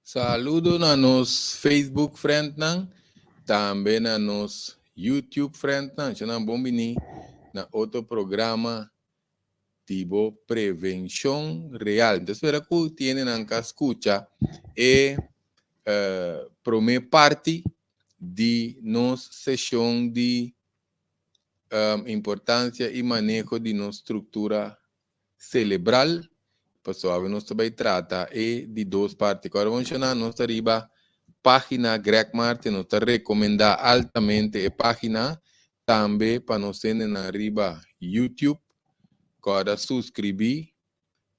Saludo a nos Facebook friend nan, também a nos YouTube friend nan, já não bombini na outro programa tipo prevenção real. Então, espera que tienen que escuchar e primeira parte de nossa sessão de importância e manejo de nossa estrutura cerebral. Pessoal, nós também trata de duas partes. Agora vamos chamar nós arriba página Greg Martin, nos recomenda altamente a página também para nos ter na arriba YouTube. Agora subscrever,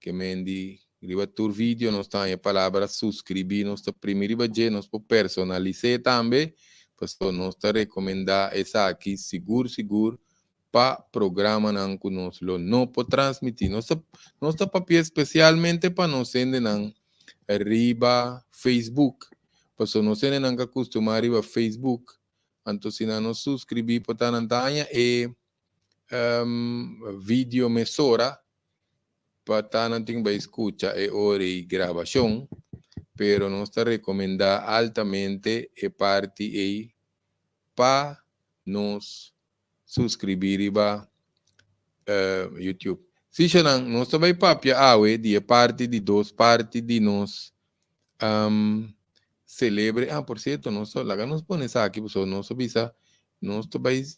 que mendi arriba tu vídeo, nos tem a palavra subscrever, nos primeiro dia, nos personalizar também, pues nos recomenda essa aqui seguro para programa não conosco, não pode transmitir, nossa papel especialmente para nos ter na arriba Facebook. Pues no se nem que acostumar a Facebook. Então, se não subscrever para a Antânia e vídeo mesora para não ter que escutar e hora e gravação, pero nos está recomenda altamente e parte e para nos subscrever para YouTube. Se não, nós vai papia awe de parte de duas partes de nos celebre, por cierto, nos pone esa aquí, pues nos visa, nos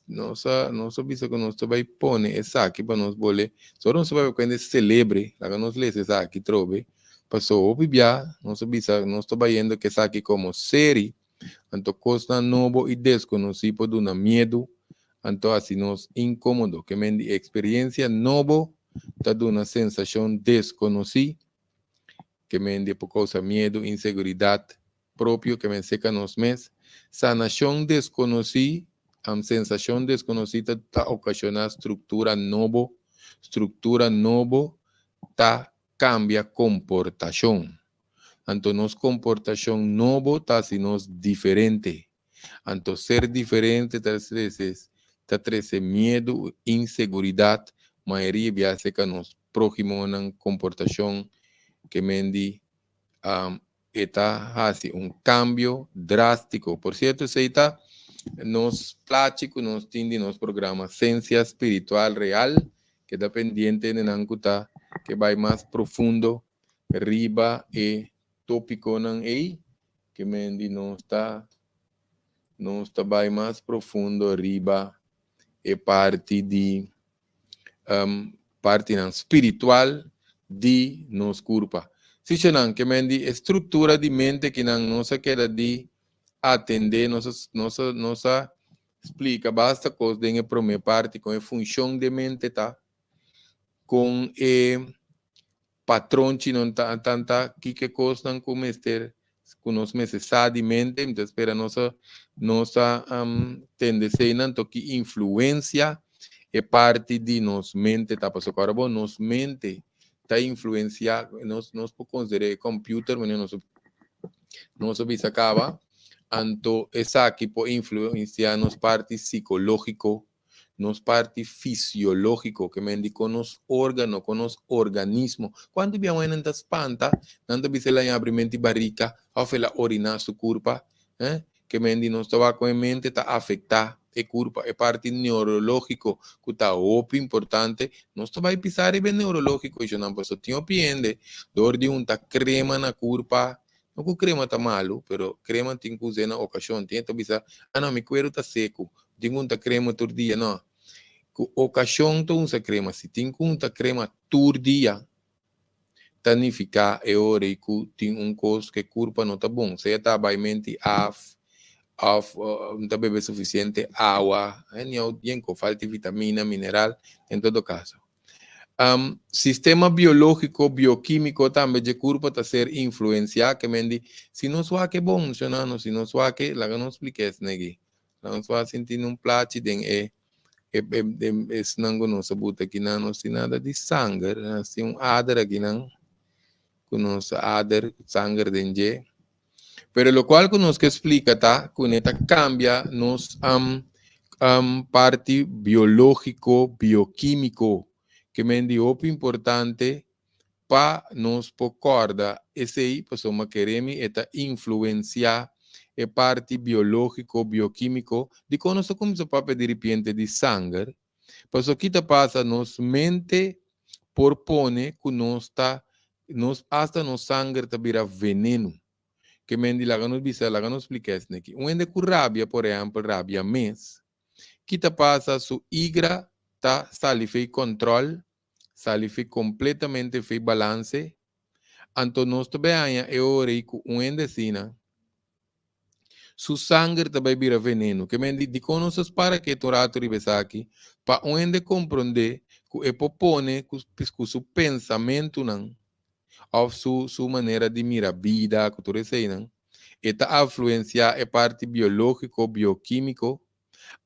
visa que nos vai pone esa aquí para nos bole, solo nos vai cuando celebre, nos les esa aquí trove, pasó obvia, nos visa, nos vai yendo que esa aquí como serie, anto costa novo y desconocido por una miedo, anto así nos incómodo, que me experiencia novo, está de una sensación desconocida, que me ende por causa miedo, inseguridad propio que me seca nos mes, sanación desconocida, sensación desconocida está ocasiona estructura novo, está cambia comportación. Anto nos comportación novo está si nos diferente. Anto ser diferente está trece miedo, inseguridad, maioria via seca nos próximo una comportación que mendi está así un cambio drástico. Por cierto, se está nos plático, nos tiende nos programa Ciencia Espiritual Real, que está pendiente en Ancuta, que va más profundo, arriba y tópico ahí, que mendi no está va más profundo arriba y parte de parte espiritual de nos culpa. Si se que mendi estructura de mente que não se queda de atender, nossa explica, basta coisa de primeira parte com a função de mente, tá? Com o patrão que não tá tanta que coisa não cometer com nós necessariamente, então espera nossa tendência não que influência é parte de nos mente, tá? Passou agora bom, nos mente está influenciar, nós podemos considerar computer, mas nós acaba, anto essa aqui pode influenciar nos parte psicológico, nos parte fisiológico, que me indica nos órgano, com nos organismo. Quando viemos en esta espanta, nanda vise la abrimento barrica, ou la orinar su culpa, que me indica nos estava com a mente, está afetar e culpa, é parte neurológico, que está muito importante, nós vai pisar e bem neurológico, e não posso tinha opinião, dor de tá crema na culpa, não que crema está malo, pero crema tem que usar na ocasião, tem que bisa, não, meu cuero está seco, tem que crema todo dia, não, que ocasião tu usa crema, se tem que crema todo dia, significa é hora que tem coisa que culpa não está bom, se está bastante não bebe suficiente água, nem com falta de vitamina, mineral, em todo caso. Sistema biológico, bioquímico também de culpa está ser influenciado, que mendi, se não soa que bom, se não soa que, lá que não explique isso, né? Não soa sentindo plato, tem não conosco, buta aqui não tem nada de sangue, tem adar aqui não, conosco adar, sangue dentro. Pero lo cual que nos explica, tá? Que neta cambia nos parte biológico, bioquímico, que me dio importante pa nos pocorda esse aí, pessoa uma quereme eta influenciar a parte biológico, bioquímico, de quando nós começa a papel de repente de sangue, pessoa que passa nos mente propone que nós nos hasta no sangue tá vira veneno, que mendi lá nos bisa, lá nos explica isso aqui. Onde com rabia, por exemplo, rabia mês, que passa su igra tá sali fei control, sali fei completamente fei balance, anto nós também é hora que onde sina su sangue também vira veneno, que mendi de conosas para que torato ribesaki, pa onde compreender que propone que su pensamento não ou sua maneira de mirar a vida, que tudo isso aí, não? Está influenciar a parte biológico, bioquímico,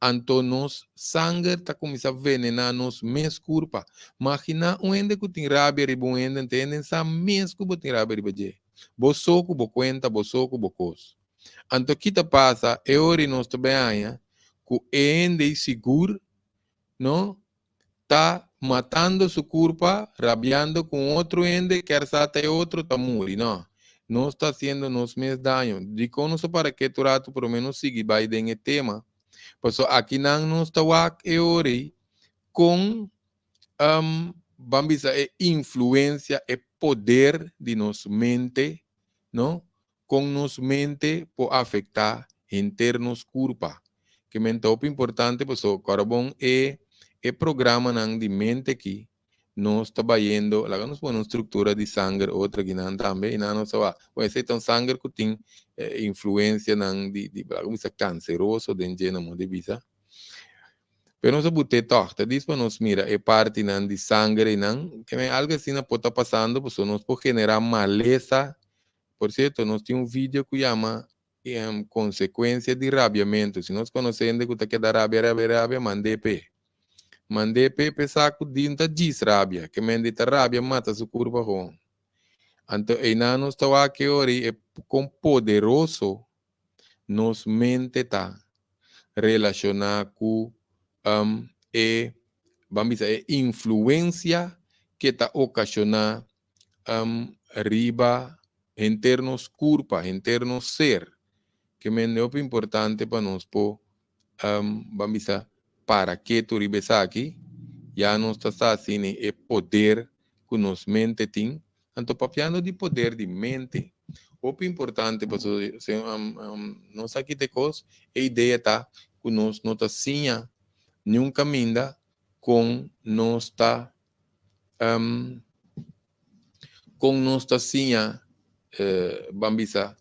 então nos sangue está começando a venenar nos mês curpa. Imagina onde que tem rabia e bom ende, entendem? Sa mês que tem rabia e baje. Bo soco, bo cuenta, bo soco, bo cos. Então que te passa, é hora nós também aí, que ende seguro, não? Está matando su culpa, rabiando con otro ende, que arsate otro, está muri, no. No está haciendo nos mes daño. Digo, no sé para qué tu rato, por lo menos sigue Biden el tema. Pues aquí no está wak eori con vamos a influencia, el poder de nos mente, ¿no? Con nos mente por afectar internos culpa. Que mente é importante, pues o carbón é programa nang de mente aqui nós trabalhando, lá nós põe uma estrutura de sangue, outra que não também, e não só vai, pois é tão sangue que tem influência nang de como se canceroso dentro de bisa. Pero nós botar torta, diz para nós mira, é parte nang de sangue nang, que algo assim não pode estar passando, pues nós pode generar maleza. Por certo, nós temos um vídeo que chama consequência de rabiamento. Se nós conhecemos que está que dá rabia, mande pé. Mande pe saco dinta diz rabia, que mendita rabia mata su curva com. Então, não está aqui ori é com poderoso nos mente tá relacionar com vamos dizer, influência que está ocasionar riba internos curva, internos ser, que é importante para nós por vamos dizer, para que tu ribes aqui, já não está assim, é poder que nos mente tem, então papiando de poder de mente, o importante para nós aqui te cos, a ideia tá que nós não está assim, nenhum caminho com nós está assim, bambisa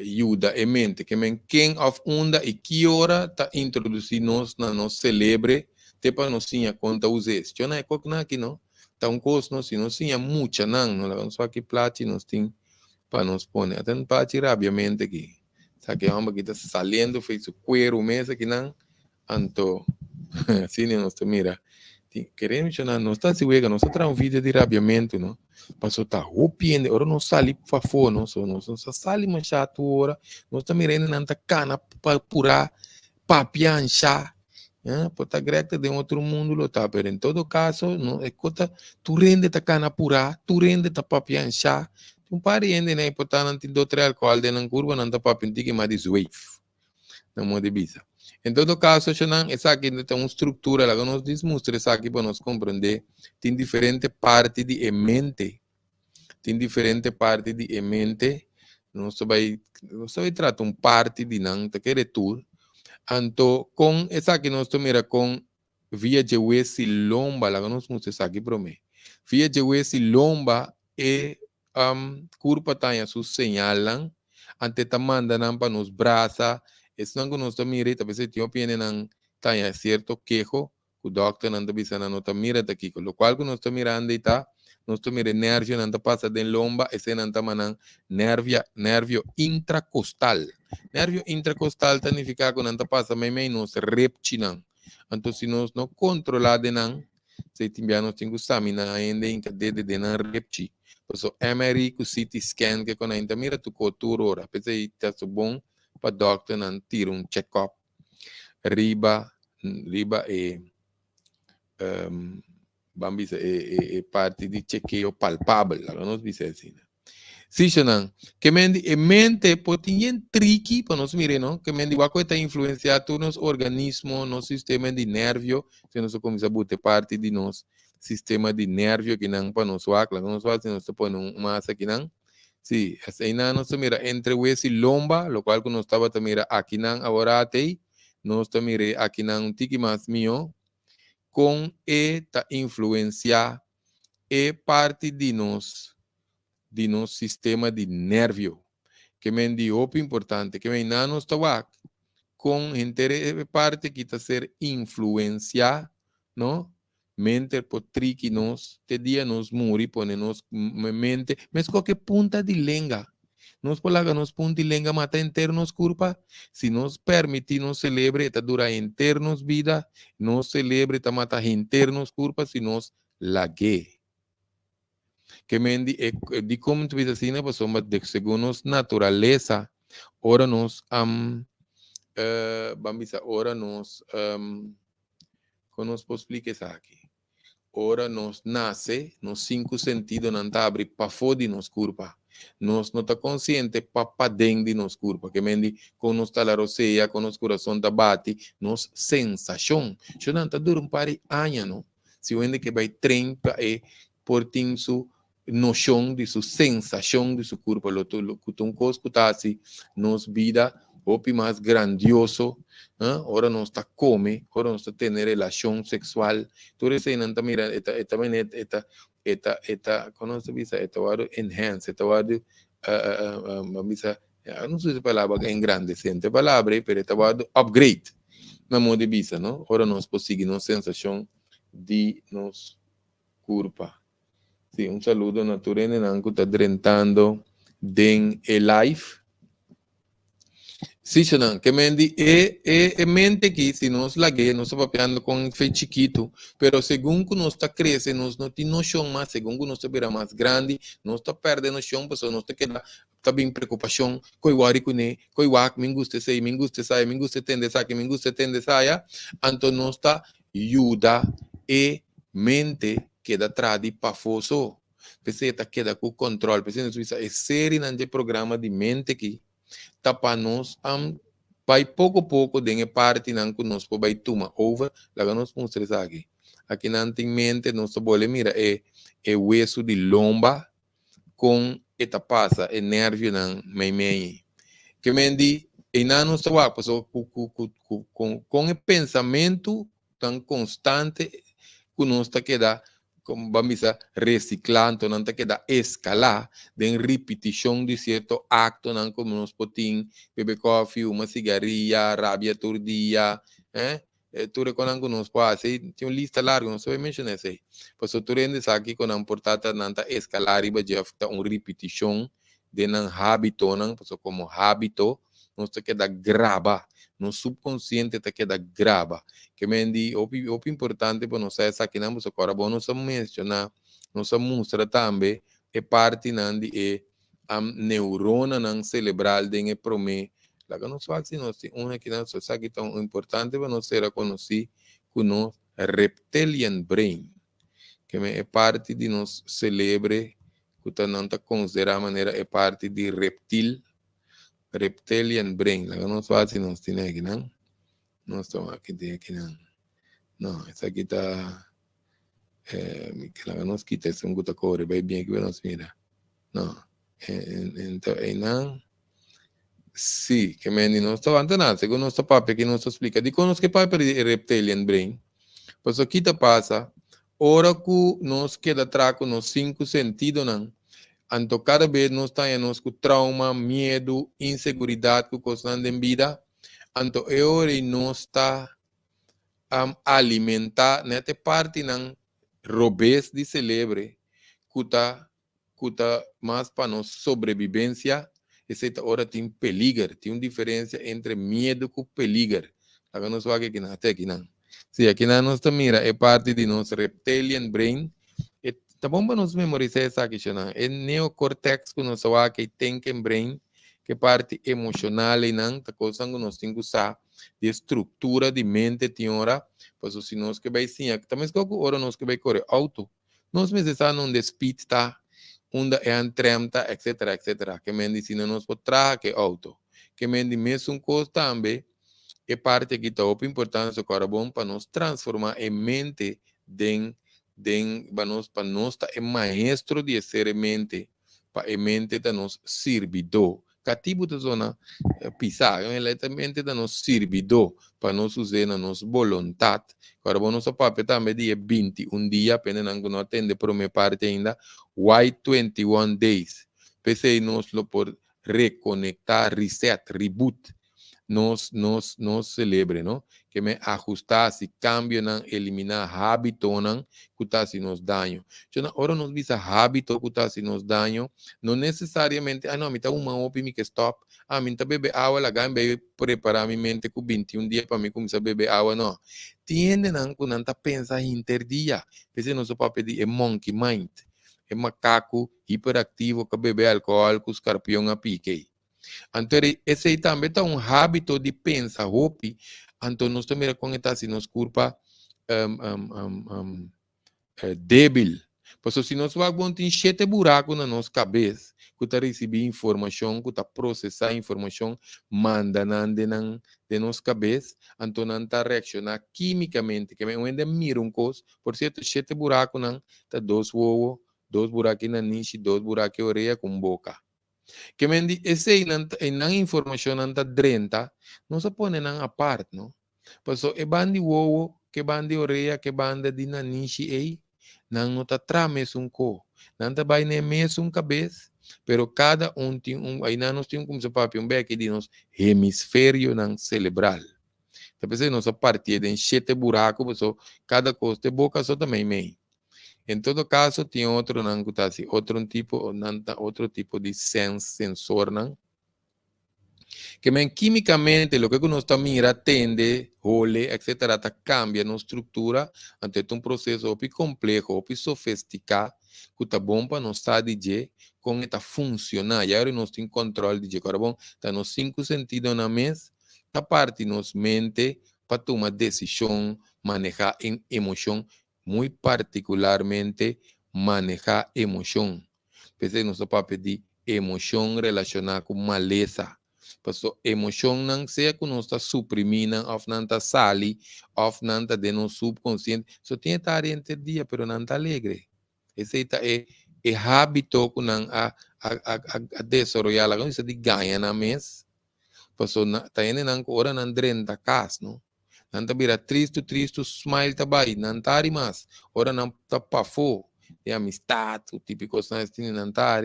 ajuda e mente, que men quem of onda e que hora tá introduzir nós na nós celebre, te para nós tinha conta uses. Eu não é coque aqui não, tá coisa nós se nós tinha muita não nós só aqui plati nós tem para nós pôr, até não plati rabiamente aqui. Sabe que vamos aqui tá saliendo fez o cuero mesa aqui não, anto assim nós te mira. Queremos chamar, não está se uega, não está um vídeo de rabiamento, não? Passou tá rupiendo, ora não sali para fora, não só sali mais chato ora, não está mirando nanta cana para purar, papian chá, por tá greta de outro mundo lo tá, pero em todo caso, não é cota, tu rende tá cana purar, tu rende tá papian chá, tu pariende né, por tá nanti do tre alcohol de nan curva nanta papian tiki mas de wave, não mode bisa. Em todo caso, essa aqui tem uma estrutura, ela nos demonstra essa aqui para nós compreender, tem diferente parte de mente, tem diferente parte de mente, nós vai tratar uma parte de não, te quer tudo, então, com essa aqui nós mira com via de huesi lomba, ela nos mostra essa aqui para mim, via de huesi lomba é curva tanha su señalan, ante ta manda para nos braços. Es não que nós mira, talvez se tinha opinião não tenha certo queixo, o doctor não está visando não está mira daqui, com o qual que nós está mirando está, nós está mirando nervio não está passa de lomba, esse não está manang nervio intracostal. Nervio intracostal significa que não está passa mais nos repti não. Então se nós não controlar de não, se tiver nós temos examinar ainda em cadeia de não repti. So MRI com CT scan que quando ainda mira tu cultura ora, pensa aí tá bom para doctor não tira check-up riba e vamos dizer, é parte de chequeio palpável, lá nós dizemos assim. Sim, Xanan, que mente pode ser tricky para nós mirar, não? Que mente vai coisa influenciar todo nosso organismo, nosso sistema de nervio, se nós começar a botar parte de nosso sistema de nervio que não para nós lá, nós faz nós põe massa que não. Sim, essa aí nós mira entre hueso e lomba, lo qual que nós estava mira aqui não agora até, nós mira aqui não um tique mais mio, com eta influenciar e parte de nosso sistema de nervio, que me é importante, que me não está com inteira parte que está ser influenciar, não? Mente por trique nos, te dia nos muri, pone nos mente, mas qualquer punta de lenga. Nos polaga nos punta de lenga mata internos curpa, se nos permite, nos celebre, está dura internos vida, nos celebre, está mata internos curpa, se nos lague. Que me di como tu vida assim, pues somos de segundo naturaleza, ora nos vamos a ora nos como nos explica isso aqui. Ora nos nasce, nos 5 sentidos não tá abre para fora nos curva. Nós não tá consciente para dentro de nos curva. Que me com nos tá la roceia, com nos coração tá bate, nos sensação. Eu não tá duro pare anos, não? Se o que vai treinar é por ter sua noção de sua sensação de seu corpo, lo que um coisa que assim, nos vida opi mais grandioso, ora não está come, ora não está tendo relação sexual, tudo isso não está mira, como se diz, wado enhance, wado, não sei se a palavra é engrandecente, a palavra é, pero wado upgrade, na modo de visa, não? Ora nós conseguimos uma sensação de nos curpa. Sim, um saludo naturalmente, não que está drentando den live. Sim, Xanan, que mendi mente que se nós lague, nós estamos papeando com fe chiquito, pero segundo que nós está crescendo, nós não temos noção mais, segundo que nós está virando mais grande, nós está perdendo noção, pessoal, nós está bem preocupação, coi wari kune, coi wak, me gusta sair, me gusta sair, me gusta tende sair, me gusta tende sair, então nós está ajuda e mente queda tradi para fosso, peseta queda com controle, peseta é série nante programa de mente que tapa nós vai pouco a pouco dengue parte não que nós vai tomar over lá nós mostra aqui aqui não tem mente nós boleh mira é hueso de lomba com eta passa é nervio não meio que mendi e não nós tá passou com o pensamento tão constante que nós tá queda como vamos a reciclando, não tem que dar escalar, de repetição de certo acto, não como nós podemos beber coffee, uma cigarrilha, rabia todo dia, tudo quando nós passa, tem uma lista larga, não sei mencionar isso aí. Pois tu rendes aqui com a importância não tá escalar e já está uma repetição de um hábito, não, pois como hábito, nós tem que dar grava, no subconsciente te queda grava. Que me di, o importante para nós é essa que não agora bom nós mencionar, nós mostra também é parte não de neurona não cerebral de é prome. Lá que nós faz nós tem uma que não só que tão importante para nós ser conhecido como reptilian brain, que é parte de nós cérebro que não está considerada maneira é parte de reptilian brain, la que nos faz nos tiene aquí, ¿no? No estamos aquí, aquí, ¿no? No, esa aquí está, que la que nos quita es un gusto cobre, ve bien que nos mira. No, no, sí, que me no está nada, según nuestro papel que nos explica, digo, nos que papel de reptilian brain, pues aquí te pasa, ahora que nos queda atrás con los 5 sentidos, ¿no? Anto cada vez nós temos com trauma, medo, inseguridade que constante em vida. Anto é hora e nós está alimentar nessa parte não robês de cérebro que está mais para nossa sobrevivência. Essa hora tem peligro, tem uma diferença entre medo e peligro. Agora nós vamos aqui na aqui não. Se aqui na nós mira é parte de nosso reptilian brain. Tá bom para nós memorizar essa questão. É neocortex que nós que tem que brain, que parte emocional e não, tá coisa que nós temos que usar de estrutura de mente tinhora, pues se nós que vai sim, também se ora nós que vai correr auto, nós mesmo está num speed tá, onde é um tremta, etc. Que mendi se nós por trás que auto, que mendi mesmo coisa também é parte que está muito importante o carbono para nós transformar em mente para nós tá é maestro de ser mente, para a mente da nos servidor. Cativo da zona pisar, mente da nos servidor para nós usar na nossa vontade. Carbono nosso papel também dia 21 dia, apenas não atende por minha parte ainda, why 21 days. Pensei nós lo por reconectar, reset, reboot. Nos celebre, ¿no? Que me ajustar, si cambio, eliminar hábito, que está si nos daño. Yo ahora nos visa hábito que está si nos daño, no necesariamente, no, a mí está uma opi, que stop, a mí está beber agua, la gana, preparar mi mente con 21 días para mí começar a beber agua, no. Tiende, con tanta pensa interdía, ese no se puede pedir, es monkey mind, es macaco hiperactivo que bebe álcool, que escarpião a pique. Então, esse aí também está hábito de pensar, hopi. Então, nós também conectamos nos culpa débil. Porque se nós vamos ter 7 buracos na nossa cabeça, que está recebendo informação, que está processando informação, manda de nossa cabeça, então não está reaccionando quimicamente, que ainda mira coisa, por certo, 7 buracos, não, está 2 ovos, 2 buracos na niche, 2 buracos na orelha com boca. Que mendi esse na informação nanta drenta não se põe na parte, não? Passo e bandi wowo que bandi oreia que banda di na nishi ei não tá trames co nanta vai nem mesmo cabeça pero cada tem aí nós temos como se papi beque de nos hemisfério não cerebral tá pensando nossa parte de 7 buracos passo cada coisa de boca só também meio. Em todo caso, tem outro outro tipo de sensor, não? Que quimicamente, o que nós estamos mira, tende, role, etc., cambia na estrutura, ante um processo muito complexo, muito sofisticado, que está bom para nós estar de com está funcionar. E agora nós temos controle de agora bom, está nos 5 sentidos na mesa, a parte nos mente para tomar decisão, manejar em emoção, muito particularmente manejar emoção. Pensei no seu papel de emoção relacionada com maleza. Pasto emoção não seja que nós está suprimindo, ou não está sali, ou não está de nosso subconsciente. Só tem que estar entre dia, pero não está alegre. Esse é hábito que não a desarrollar, lá isso de ganha na mês. Pasto está indo não hora não drenta casa, não? Não está vira triste, smile tá bem, não está mais. Ora não está para fora. De amistade, o típico que não está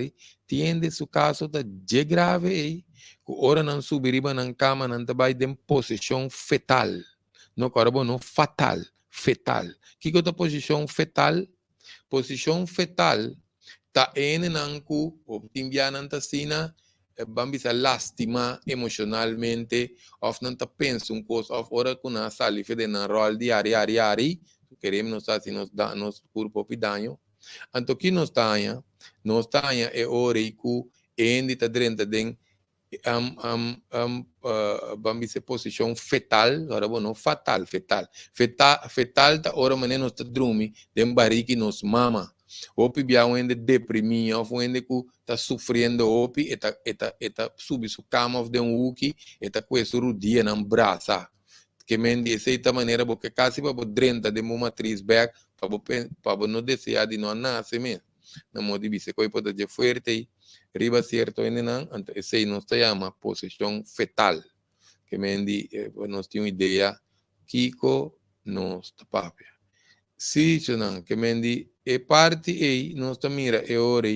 tiende su caso de grave aí, que ora não subiriba na cama, não vai de posição fetal, não corabo não fatal, fetal. Que é a posição fetal? Posição fetal tá ene nanku, o timbiana tá sina, bambi sa lastima emocionalmente, of não tá pensa coisa, of ora kuna sali fede na rol diari, queremos nos assim nos corpo pidanho. Anto que nos tanha é hora que ainda está dentro de vamos dizer posição fetal, agora não fetal tá hora mané nos tá dormir, dem barriga nos mama, opi biao ainda deprimido, ou ainda que tá sofrendo opi, eta subir su cama de uki, eta com esse rudia na braça, que me dice de maneira porque quase para drenta de uma matriz back para não desejar de não nascer mesmo. Na modo de se coi pode ser forte riba certo ainda não, então esse não se chama posição fetal. Que me diz nós temos ideia Kiko nos papel. Se não que me diz é parte aí nós mira é hora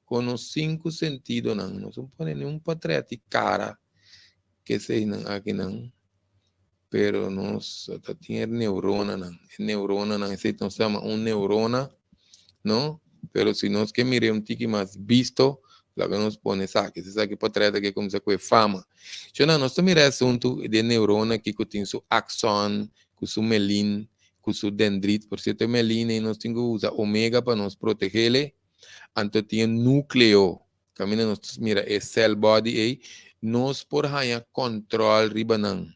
com os 5 sentidos não, não se põe nenhum patriota cara que sei não aqui não. Pero nos tiene neurona, ese no se llama un neurona, ¿no? Pero si no es que mire un tiki más visto, lo que nos pone saque, se sabe que para tratar que como se fue fama. Yo no estoy mirando asunto de neurona que tiene su axón, con su melin, con su dendrit, por cierto, melina y nos tengo usa omega para nos protegerle, antes tiene núcleo, camina nos mira, es cell body, nos por haya control ribanan.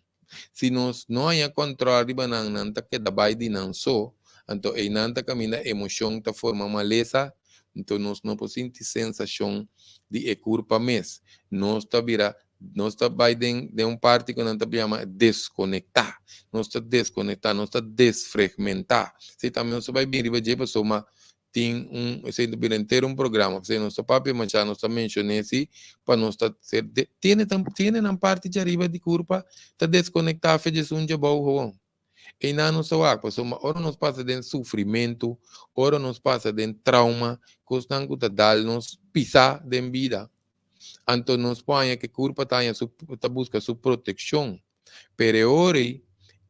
Se nós não há controle de banang nanta que dabai di nang so, então aí nanta camina emoção ta forma maleza, então nós não podemos sentir sensação de e culpa mes. Nós tá vira, nós tá vai de parte que nanta chama desconectar. Nós tá desconectar, nós tá desfragmentar. Se também nós vai vir e vai soma tem se inteiro um programa, se nosso papi manchar nós também mencionei para nós ser tiene na parte de arriba de curva tá desconectar fez um jabau e não nos soa passou uma hora nos passa de sofrimento, hora nos passa de trauma, constante tá dar nos pisar de vida, então nos põe que curva tá busca sua proteção, pero ore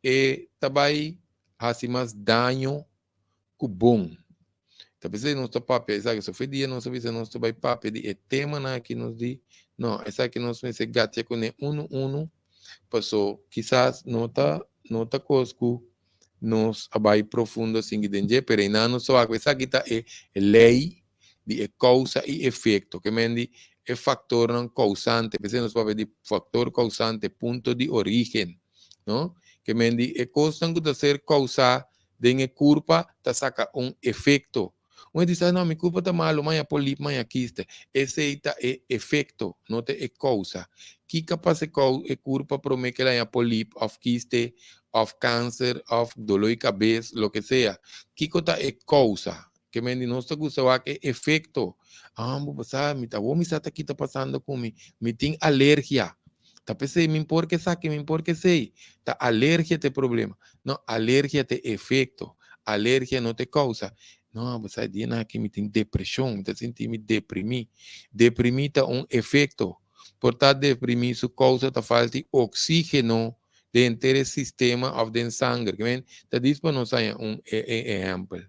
e também faz mais dano que bom. Talvez não estou papo, essa que só foi dia, não sabia se não estou vai papo de tema na que nos di, não, essa que nós me se gatia com um, passou, quizás nota cosco, nos abai profundo assim que dengue, pero não só a essa que tá é lei de causa e efeito, que mendi é fator não causante, pensei nos papo de fator causante, ponto de origem, não? Que mendi é coisa que ser causa de culpa, tá saca efeito. Uma diz, não, minha culpa está malo, mas a polip, mas a quiste. Esse é efeito, não é causa. Que capaz é culpa para mim que ela é polip, of quiste, of câncer, of dolor de cabeça, lo que seja. Que coisa é causa? Que me não está gostando é efeito. Ah, vou passar, me tá bom, me está aqui tá passando comigo, me tem alergia. Tá pensei, me importa que saque, me importa que sei. Tá alergia tem problema. Não, alergia tem efeito. Alergia não tem causa. Não, você diz que me tem depressão, me senti me deprimir. Deprimir tá efeito. Por estar deprimido, sua causa tá falta de oxígeno dentro do sistema ou dentro sangue. Que men, tá diz para nós exemplo.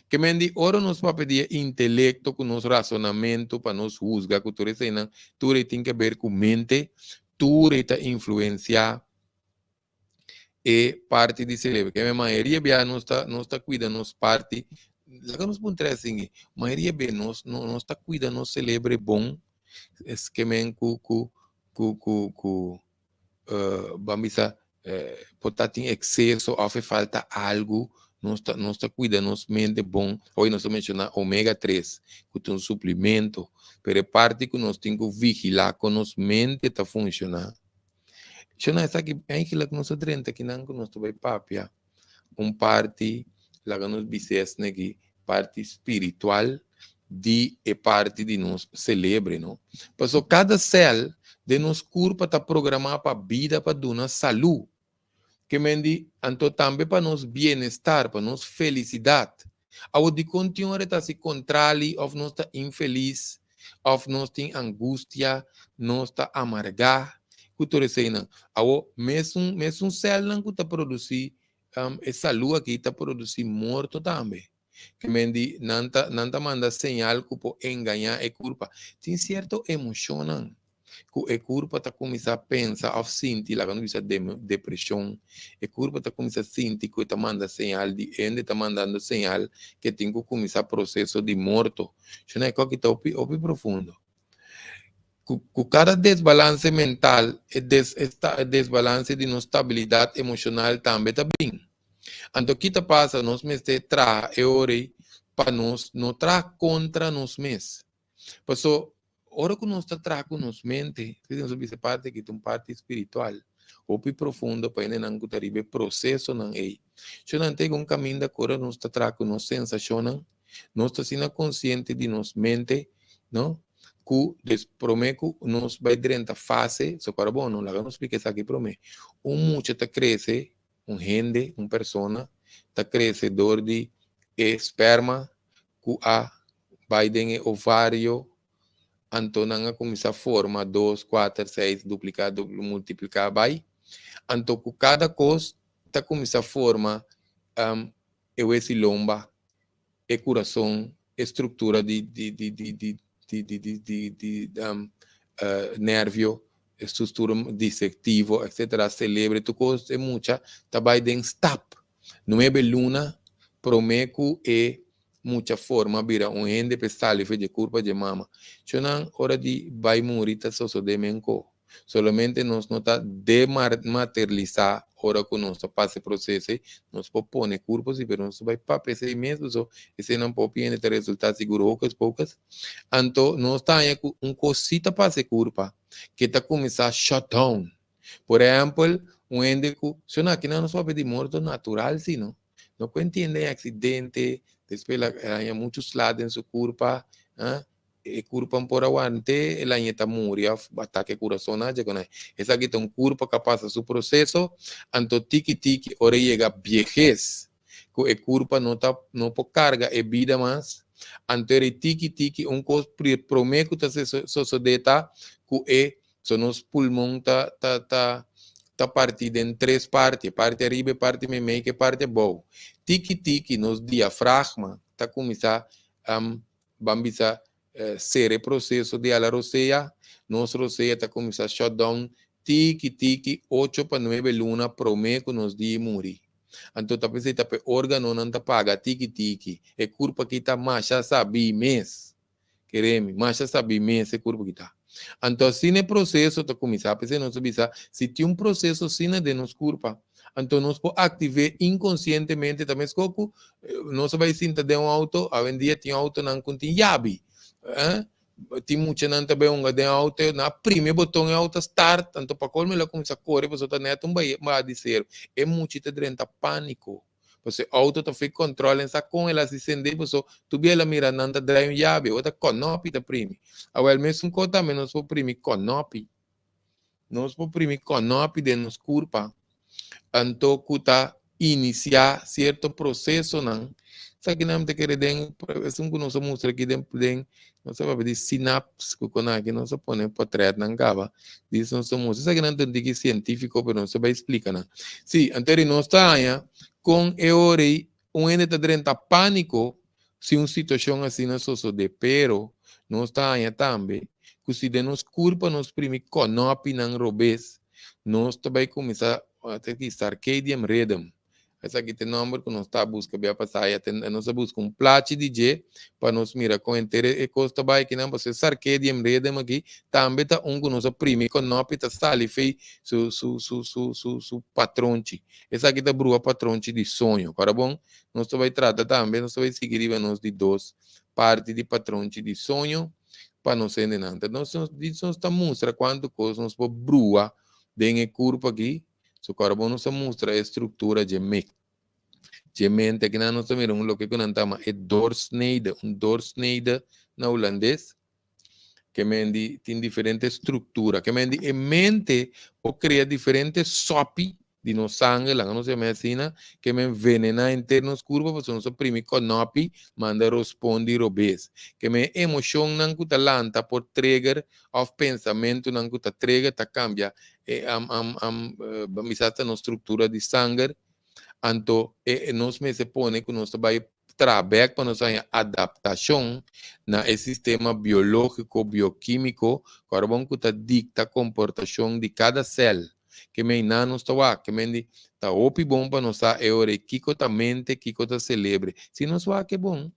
Que men di ora nos para pedir intelecto com nosso razonamento para nos juzgar, que tudo tem que ver com mente, tudo está influenciar parte de cérebro, que a maioria bem não está cuidando nos parte, lá que nos pontos assim, maioria bem não está cuidando nos cérebro bom, é que men vamos a botar tem excesso ou falta algo, não está cuidando nos mente bom, hoje nós mencionar ômega 3, que é um suplemento, pero parte que nós temos que vigilar com nos mente está funcionando. Eu não sei que aquilo que nós treinamos aqui não que nós vai papia parte lá que nós bises aqui parte espiritual de parte de nós celebre, não? Porque cada célula de nos corpo está programada para vida, para dar saúde, que mendi então também para nos bem-estar, para nos felicidade. Ao de continuar a se contrário, ou nós está infeliz, ou nós tem angústia, nós está amargar. Cultura cena, ao mesmo célula que está produzindo essa lua que está produzindo morto também. Que mendi nanta manda señal que pode enganar a culpa. Tem certo emocional que a culpa está começando a pensar, a sentir, lá quando diz depressão, a culpa está começando a sentir que está mandando señal de ende, está mandando señal que tem que começar o processo de morto. Isso não é coisa que está opi profundo. Com cada desbalance mental, desbalance de nossa estabilidade emocional também está bem. Então, o que passa, nós mesmos traz para nós, não traz contra nós mesmos. Por isso, hora que nós traz com nós mente, nós vemos parte que é uma parte espiritual, ou profundo, para não ter processo não é. Se não tem um caminho da cura, nós traz com nós sensação, nós estamos consciente de nós mente, não? Que prometo nós vai durante a fase, só para bom, não lá nos explica isso aqui prometo. Mucho está cresce, gente, uma pessoa, está crescedor de esperma, que vai de ovário, então não começa a formar 2, 4, 6, duplicar, multiplicar, vai. Então, com cada coisa, está começando a formar esse lomba, e coração, estrutura de nervio, estrutura disectivo, etc. Celebre, tu coisa é muita, também tem stop. Não é beluna, promeco e muita forma, vira ende pestal, fez de curva de mama. Chonan, hora de vai morita, só de menco. Solamente nós não está dematerializar hora que nós passa o processo, nós propõe corpos e nós vai para esse mesmo, so, esse não pode ter resultados seguros poucas. Então, nós está um cosita para esse corpo que está começando a shut down. Por exemplo, um índico, se não aqui não só de morte natural, sino não entende acidente, depois há muitos lados em seu corpo, e curpa por aguante, ela está morrendo, ataque coração, essa aqui tem um curpa que passa seu processo, então tiki-tiki, ora chega viejez, que a curpa não pode carga a vida mais, então tiki-tiki, coisa promete que se sucedeta, que é, so nos pulmão tá partido em três partes, parte arriba, parte meio, que parte boa. Tiki-tiki, nos diafragma, tá começar vamos ser o processo de ala roceia, nossa roceia está começando a shutdown, tiki-tiki, 8 para 9 luna, promete que nos dias morrer. Então, tá pensando que o órgão não está paga, tiki-tiki, é curva que está mais, já sabe, mês, queremos, mais já sabe, mês, é curva que está. Então, assim, o processo está começando a pensar, não sabe, se tem um processo assim de nos curva, então nós podemos ativar inconscientemente também, escoco, nós vai sentar de um auto, a vendia tem auto, não contém chave. Tem muita gente também de auto, na primeiro botão é auto start, tanto para como ela começa a correr, você está neto vai dizer, é muito de pânico. Você auto está feito controle, essa com ela se sente, você tu vê ela mira nanda drive chave, outra conopi da prime. Agora mesmo que também nós por prime conopi, nós por prime conopi de nos curpa, então que tá iniciar certo processo não. Sa não te quer den, é um que nós mostra aqui den, nós sabemos de sinapse que quando aqui nós põe para trás não gava, diz nós mostra, sa não tem que científico, pero nós vai explicar não. Sim, anterior nós está aí com eore, ende tá dentro pânico, se uma situação assim não sucede, pero nós está aí também, que se de nos culpa nos primi conopi não robes, nós também começar a ter que circadian rhythm. Essa aqui tem número que nós está buscando, bem passar, nós busca um plate DJ para nós mirar com inteiro e custa vai que não você circadian rhythm aqui, também tá um que nós primi conopi tá sali fei su patronte. Essa aqui tá brua patronte de sonho, cara bom? Nós vai tratar também, nós vai seguir nós de duas partes de patronte de sonho para não ser nada. Nós está mostra quanto coisa nós pode brua dentro do corpo aqui. So, carbono se mostra a estrutura de mente. De mente que nós miramos o que nós chamamos de doorsnede, doorsnede na holandês, que tem diferente estrutura, que a mente pode criar diferentes sopi de no sangue, lá não se medicina, que me envenena internos curva, porque não se primi conopi, manda responde robes. Que me emoção não cuta lanta por trigger of pensamento não cuta trigger, ta cambia, bamisata na estrutura de sangue, então, nós me se pone que nós vai trabalhar para nós adaptação no sistema biológico, bioquímico, que vamos dicta a comportação de cada célula. Que me não está que me está opi bom para nós é hora que a mente, que a celebre. Se nós vai que bom.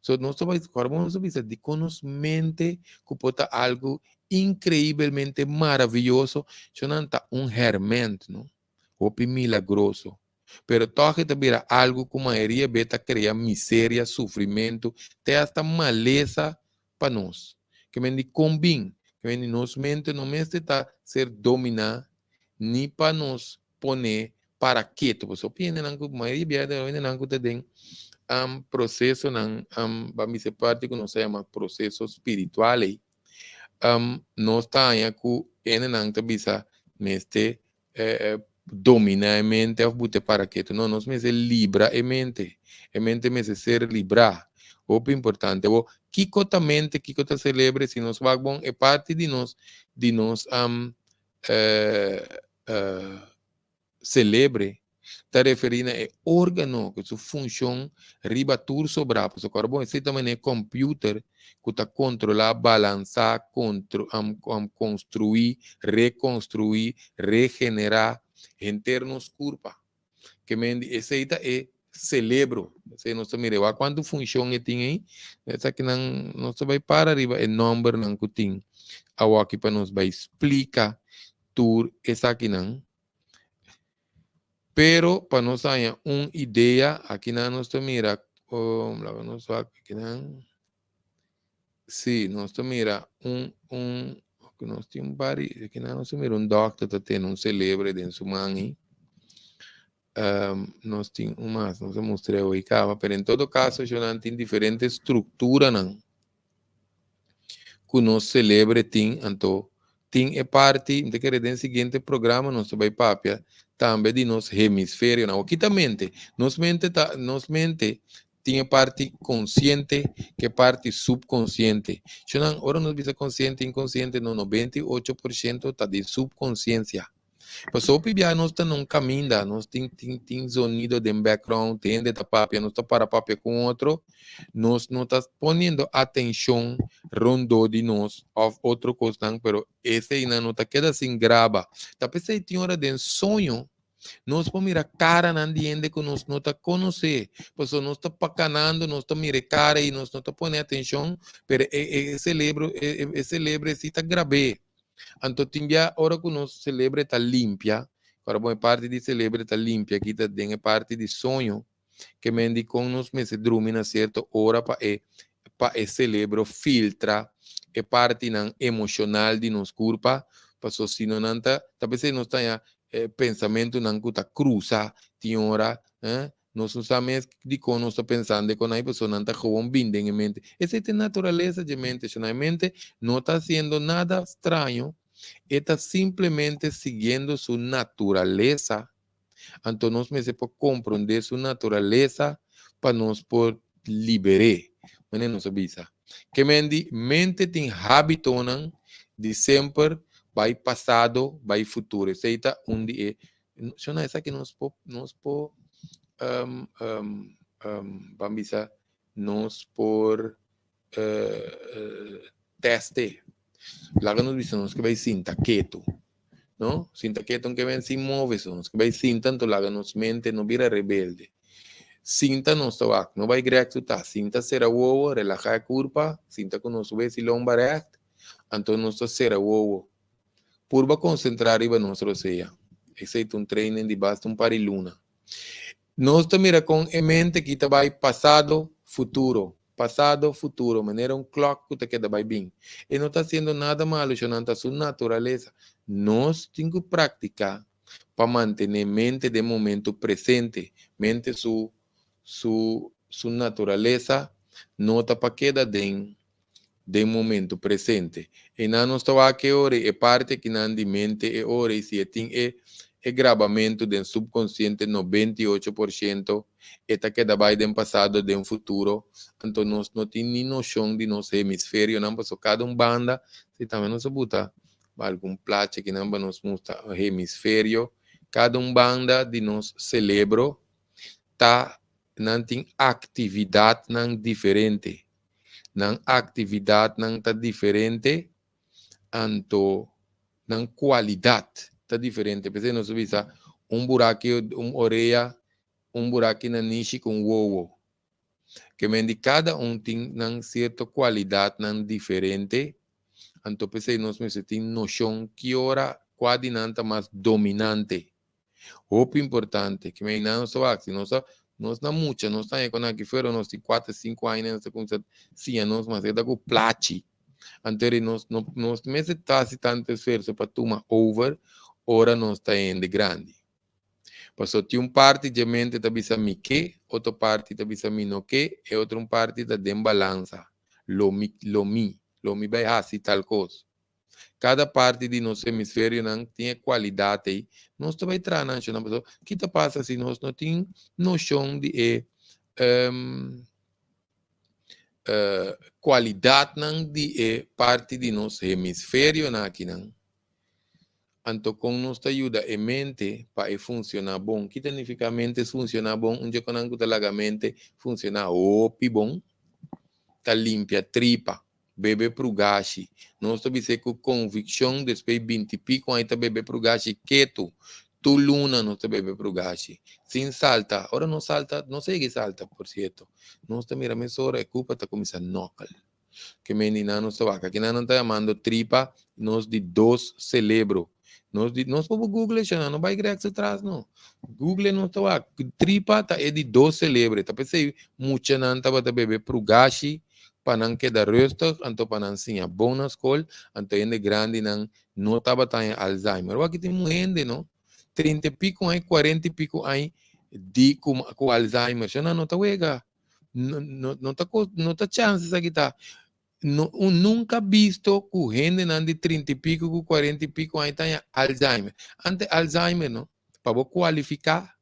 So, nós vai nós vai de conhecimento que pode algo incrivelmente maravilhoso, chonanta hermento, não? Opi milagroso. Pero toque também algo que a maioria beta cria miséria, sofrimento, até hasta maleza para nós. Que me combina, que me nos mente não está ser dominar, nem para nos poner para quieto. Você opina que a maioria beta não tem processo, vamos ser parte que nós chama processo espiritual. Nós está aí que não está neste domina a mente ou bote para quieto. Não, nós mesmo libra a mente mesmo ser librar. O importante é que a mente, que a celebre, se nós vai bom, é parte de nós celebre, está referindo a órgão, que sua função riba tudo sobre o carbono, esse também é computer, que está controlar, balançar, construir, reconstruir, regenerar, internos curva. Que esse é celebro. Se nós mira quanto funciona tem aí, essa que não nós vai para arriba é número não que tem. A aqui para nos vai explicar tudo essa aqui não. Pero para nós ter uma ideia aqui não nós mira nós aqui não. Sim, nós mira nós temos vários aqui não nós mira doctor tá tendo celebre dentro do mangue. Nós temos nós mostrei o ICAVA, mas em todo caso, eu não tenho diferente estrutura não que nós celebre então tem parte de que no seguinte programa nós vai papia também de nosso hemisfério não aqui também nos mente tem parte consciente que parte subconsciente eu não ora nós visa consciente inconsciente no 98% tá de subconsciência. Mas o PBI nós está num caminho, nós tem sonido de background, tem de papia, nós está para papia com outro, nós não está ponendo atenção rondo de nós a outra coisa, pero esse ainda não está queda assim grava. Tá pensando tem hora de sonho, nós podemos mirar cara na ambiente que nós não está conhecer, pois nós está pacanando, nós está mirar cara e nós não está ponendo atenção, pero esse livro se está grave. Então, tinha hora que nós celebra está limpia, agora boa parte de celebra está limpia, aqui está tem parte de sonho, que mendi com nos meses dormir na certa hora para celebro filtra é parte não emocional de nos corpo, para so se não anta, talvez nós tenha pensamento não que tá cruza, tem hora, nós não sabemos de como nós está pensando, quando a pessoa não está com bem em mente. Essa é a natureza de mente, a mente não está haciendo nada estranho, está simplesmente seguindo sua natureza. Então, nós precisamos compreender sua natureza para nós poder liberar. Mas não sabia. Que mente tem hábito de sempre vai passado, vai futuro. Essa é onde é. Não é essa que nós por vamos dizer, nós por teste. Lá nos dizemos que vai sinta quieto, não? Sinta quieto que vem sem move, que vai sinta tanto lá nos mente não vira rebelde. Sinta nos tabaco, não vai grexutar, sinta ser o relajar a curva, sinta que nos vê se lomba react, então nos ser o purba concentrar iba nosso seja. Esse é um treino de basta um pariluna. Nós mira com mente que vai passado, futuro. Passado, futuro, maneira clock que queda vai bem. E não está sendo nada malo, não está sua natureza. Nós temos que praticar para manter mente de momento presente, mente sua natureza, não está para queda de momento presente. E não nós está aqui hora é parte que não de mente é hora e se tem é gravamento do subconsciente 98%, eta que vai do passado do futuro, então nós não temos nem noção de nosso hemisfério, não passou cada banda, se também não se bota algum plate que não nos mostra o hemisfério, cada banda de nós celebro, não tem atividade não diferente, não atividade não tá diferente, então não qualidade está diferente. Porque nós vimos buraco, orelha, buraco na niche com ovo. Que de cada tem uma certa qualidade não diferente. Então, nós temos noção que hora qual dinâmica mais dominante. O importante, que não só assim, nós não muita, nós estamos quando aqui fora, nós temos 4, 5 anos, sim, nós mas é da com plate. Então, nós mesmo tá tanto esforço para tomar over, ora não está indo grande. Passou tem parte de mente da bisa mi que, outra parte da bisa mi no que, e outra parte da balança. Lo mi vai assim tal coisa. Cada parte de nosso hemisfério não tem qualidade aí. Nós também trazemos na pessoa. O que passa se nós não temos noção de qualidade não de parte de nosso hemisfério aqui não. Então, com nos ajuda a mente para funcionar bom. Que significa a mente funcionar bom? Onde quando a mente funciona bom, está limpia, tripa, bebe pro gashi. Nós estamos com convicção, depois 20 pico, aí está bebe pro gashi quieto. Tu luna no te bebe pro gashi. Sin salta. Ahora no salta, no sé qué salta, por cierto. No te mira, me sobra, culpa te comienza a knockle. Que menina no se vaca. Que nada está llamando tripa, nos de dos celebro. Nos por Google, já não vai grex atrás, não. Google não está lá. Tripa tá é de dos celebre. Tá pensei, muita não estava a beber pro gashi, para não quedar resto, anto para não ser bom na escola, anto ainda grande não estava tão Alzheimer. Aqui tem muita gente, não? 30 e pico aí, 40 e pico aí, de com Alzheimer. Já não está wega. Não tá chance aqui tá. No, nunca visto que gente de 30 e pico, com 40 e pico aí tem Alzheimer. Ante Alzheimer, não? Para qualificar,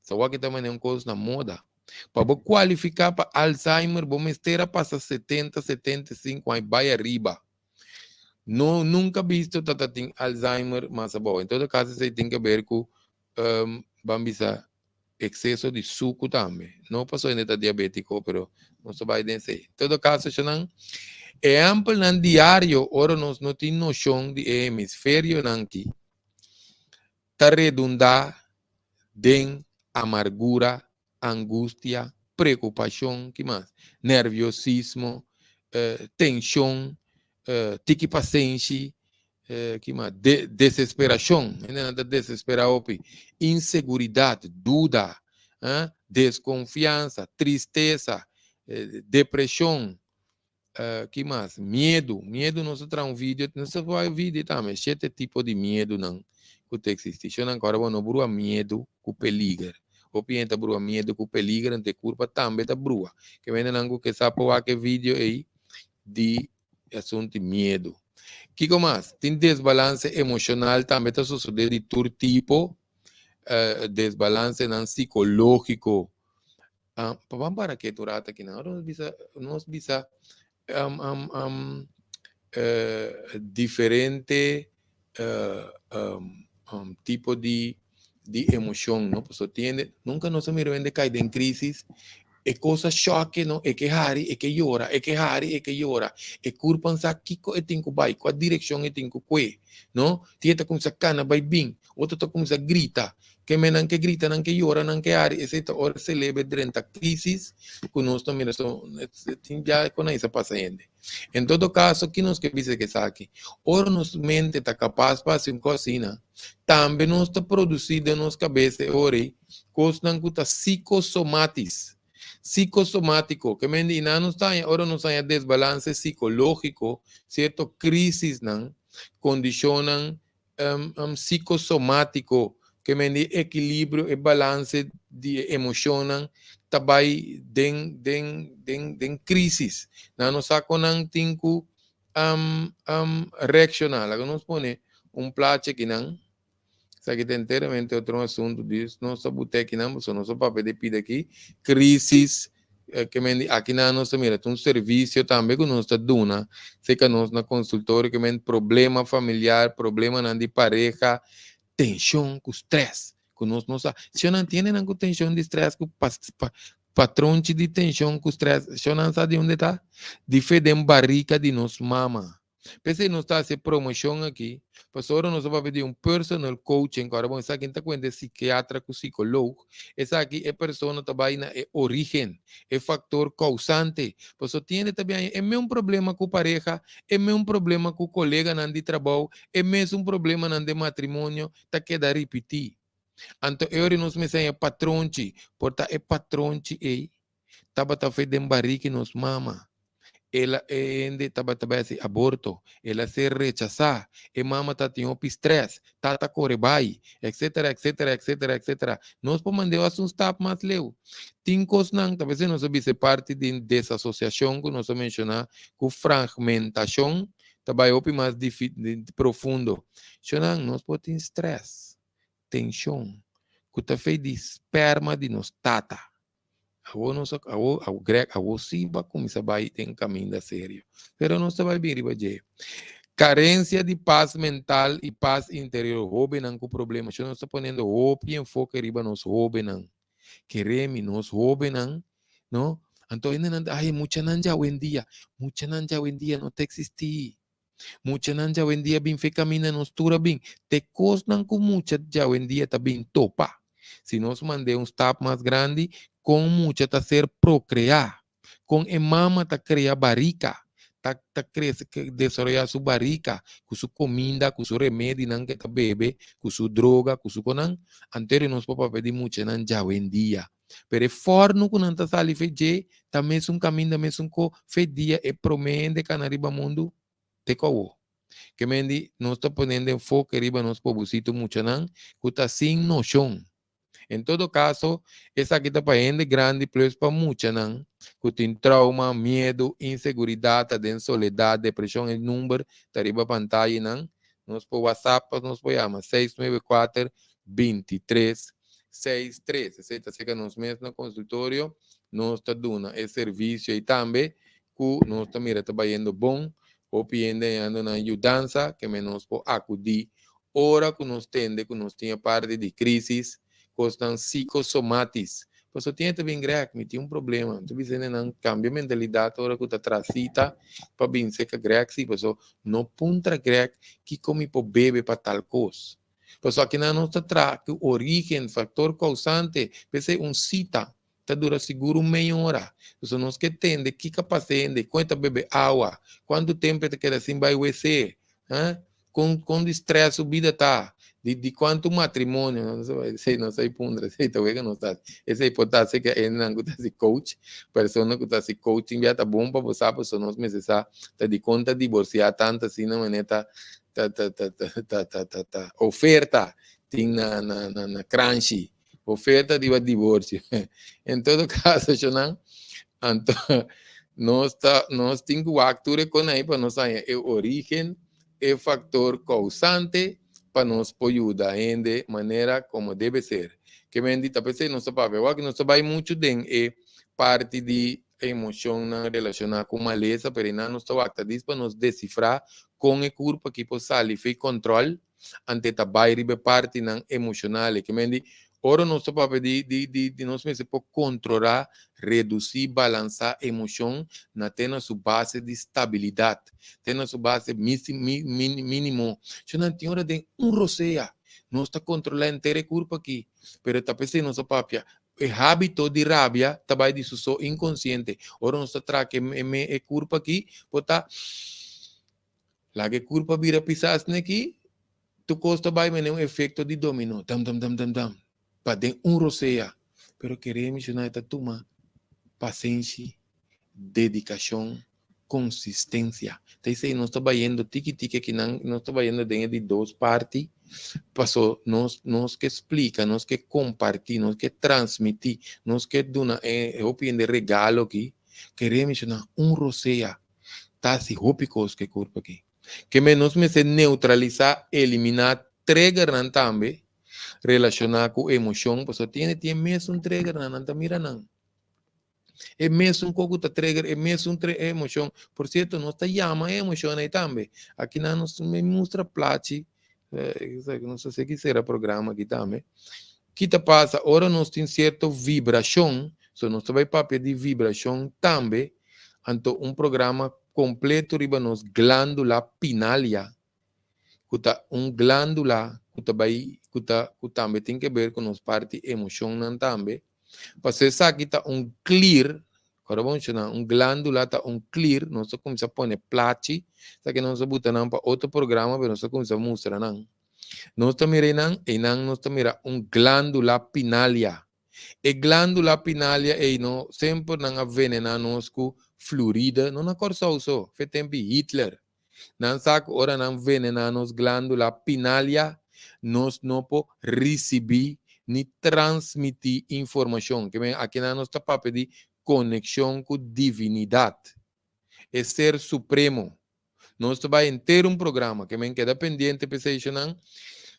só que também é uma coisa na moda. Para qualificar para Alzheimer, vamos esteira passa 70, 75 aí, vai arriba. No, nunca visto que tem Alzheimer, mas bom, em todo caso, você tem que ver com vamos excesso de suco também. Não passou ainda diabético, pero não se vai dizer. Em todo caso, não é amplo no diário, ora nós não temos noção de hemisfério aqui. Está redundar de amargura, angústia, preocupação, que mais? Nerviosismo, tensão, tique paciência, que mais? Desesperação, ainda desesperado, inseguridade, dúvida, desconfiança, tristeza, depressão, que mais? Medo nós traz um vídeo, não se vai vídeo também, este tipo de medo não que existe. Eu não agora não brua medo com peligro. O pienta brua medo com peligro, ante curva também tá brua. Que vem não que sabe que vídeo aí de assunto de medo. Que mais? Tem desbalance emocional também tá sucedendo de todo tipo, desbalance não psicológico. Vamos para que turata aqui não, nós bisa diferente tipo de emoção, não? Pessoa tiene, nunca nos mira de cair em crise, é coisa choque, não? É que hari, é que llora, é que hari, é que llora, é culpa pensar que é tenho vai, qual direção é tenho que, não? Tieta com essa cana vai bem, outro tá com essa grita, que me não que grita, não que llora, não que hari, essa hora se leva durante a crise, que nós também já com isso passando. Em todo caso, que nos que dice que está aqui, ora nos mente está capaz para fazer cocina, também nos está produzindo em nossa cabeça, ora, coisas que está psicossomático, que me não está, ora nos tem desbalance psicológico, certo? Crises não condicionam psicossomático, que me equilíbrio e balance de emocionam também den crisis. Na nossa conang tinku reaccionar. Lá nos pone plato que não. Isso aqui tem inteiramente outro assunto disso. Nossa boteca não, só nosso papel de pedir aqui. Crisis, que aqui na nossa mira, tem um serviço também que nós está dando. Sei que nós na consultório que tem problema familiar, problema de pareja, tensão, com estresse. Se não tem nenhuma tensão de estresse, patrão de tensão com estresse, se não sabe onde está, de fedem barriga de nos mama. Pensei nós está essa promoção aqui, pastor nós vamos pedir um personal coaching, agora vamos saber quem está com psiquiatra, com psicólogo, essa aqui é pessoa também na origem, é fator causante, pastor tem também é mesmo problema com pareja, é mesmo problema com colega de trabalho, é mesmo problema de matrimônio, tá queda repetir. Então, eu nos me sei patronte, porta é patronte aí, tava fedendo barriga nos mama. Ela ainda tava assim, aborto, ela se rechazar, e mama tá tendo estresse, tá corebai, etc, etc, etc, etc. Nós podemos mandar um stop mais leu. Tem coisas não, talvez não sabe se parte de desassociação que nós mencionar, com fragmentação, também é mais profundo. Nós podemos ter estresse, tensão, que tá feito de esperma de nos tata. O grego, a sim vai começar a ir em caminho da sério. Pero não se vai vir, carência de paz mental e paz interior. Houve não com problema. Se não está ponendo o enfoque riba nos houve não. Queremos nos houve não? Então, ainda não, ai, muita não já hoje em dia. Muita não já hoje em dia não te existir. Mucha nan já hoje em dia bem fe camina nos tura bem. Te cosnan com mucha já hoje em dia tá bem topa. Se nós mandar step mais grande, com mucha tá ser procriar. Com a mama tá criar barrica. Tá crescer, desenvolver sua barrica, com sua comida, com seu remédio, não que tá bebe, com sua droga, com sua conan. Anterior nós podemos pedir mucha nan já hoje em dia. Pero forno que não tá sali feje, também um caminho, também co fedia e promende canariba mundo te cowo. Que mendi não está ponendo enfoque riba nos pobrecito mucho nan, que está sin noção. Em todo caso, essa aqui está para grande plus para mucha nan, que tem trauma, medo, inseguridade, tem soledade, depressão, o número, está riba pantalla nan, nos por WhatsApp, nos por chamar 694 23 63. Aceita que nos mesmos no consultório, nós está dando esse serviço e também, que nós está mira trabalhando bom, ou pidiendo na ajudança que menos por acudir, ora que nos tende, que nos tinha parte de crisis, costan psicossomatis. Pues tinha também grec, me tinha problema, tu dizendo não cambia mentalidade, ora que tá tracita, para bem ser que grec, sim, pues não punta grec que come por bebe para tal coisa. Pues aqui na nossa tra, que origem, fator causante, pense cita, tá dura seguro meia hora. Então, nós que tende, que paciente, quanto bebe água, quanto tempo te queda assim vai UC, com estresse subida tá, de quanto matrimônio, não sei pundra, sei talvez que não está, essa hipótese que é não está se coach, pessoa que está se coaching já tá bom para você, pessoa nós meses tá de conta divorciar tanto assim não é tá oferta tem na Crunchy, oferta de divórcio. Em todo caso, então, nós temos que actuar com aí para nós saber o origem, o fator causante, para nos ajudar de maneira como deve ser. Que bendita, pensei, nosso papel, que nós vai muito de parte de emoção relacionada com maleza, pero não nos acta disso para nos decifrar com a culpa que pode sair e controle ante a parte emocional, que bendita. Ora, nosso papel de nós mesmos por controlar, reduzir, balançar a emoção, na ter sua base de estabilidade, ter sua base mínimo. Se não tem hora de roceia, nós está controlando inteira a culpa aqui, mas está pensando nosso papel. O hábito de rabia também de seu inconsciente. Ora, nós está trazendo a culpa aqui, botar lá que culpa vira pisar aqui, tu costa vai ter um efeito de domínio, dam. Para ter roceia, pero queremos mencionar esta turma, paciência, dedicação, consistência. Então, isso aí nós estamos vendo tique que nós estamos vendo dentro de duas partes, passou nós que explica, nós que compartilha, nós que transmitir, nós que dona opinião de regalo aqui, queremos mencionar roceia, tá se rópicos que corpo aqui, que menos me se neutralizar, eliminar, trigger também, relacionado com emoção, porque tem mesmo trigger não tá mirando. É mesmo coco tá trigger, é mesmo emoção. Por certo, nós tá chama emoção aí também. Aqui não nos me mostra plate, não sei se será programa aqui também. Que tá passa, ora nós tem certa vibração, so nós vai papel de vibração também, então programa completo riba nos glândula pinália, que tá glândula que também tem que ver com as partes emocionais também. Para você sabe que está clear, agora vamos chamar glândula, está clear, nós começamos a pôr plate, só que nós botamos para outro programa, mas nós começamos a mostrar, não. Nós estamos mirando, e não nós estamos mirando glândula pinália. E glândula pinália, e não, sempre não avenena nós com fluorida, não na corça usou, foi tempo Hitler. Não sabe, ora não venena nos glândula pinália, nós não podemos receber nem transmitir informação. Que aqui na nossa papel de conexão com divinidade. É ser supremo. Nós vamos ter programa que queda pendente, não.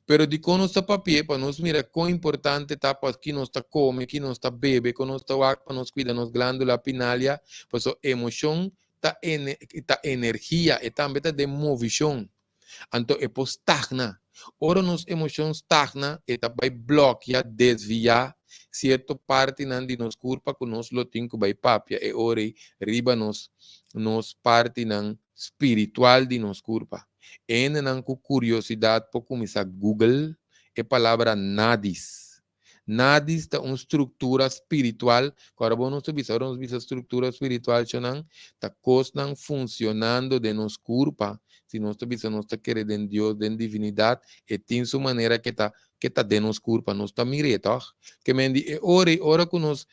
Pero de com nosso papel, para nós mirar quão importante está para que nós está come, que nós está bebe, que nós está água, para nós cuidar nos glândula pinália, para sua emoção, tá energia, e também está de movição. Então, é por estagna. Ora, nos emoções estagna, e vai bloquear, desviar, certa parte de nos corpo que nós lo tem que vai papia, e ora, riba nos parte espiritual de nos culpa. En com curiosidade por começar Google a palavra nadis. Nadis é uma estrutura espiritual. Agora vamos ver essa estrutura espiritual está costan funcionando de nos culpa. Se nós estamos querendo em Deus, em divindade, e tem sua maneira que está de nos culpa. Nós está mirando, que me diz, ora que nós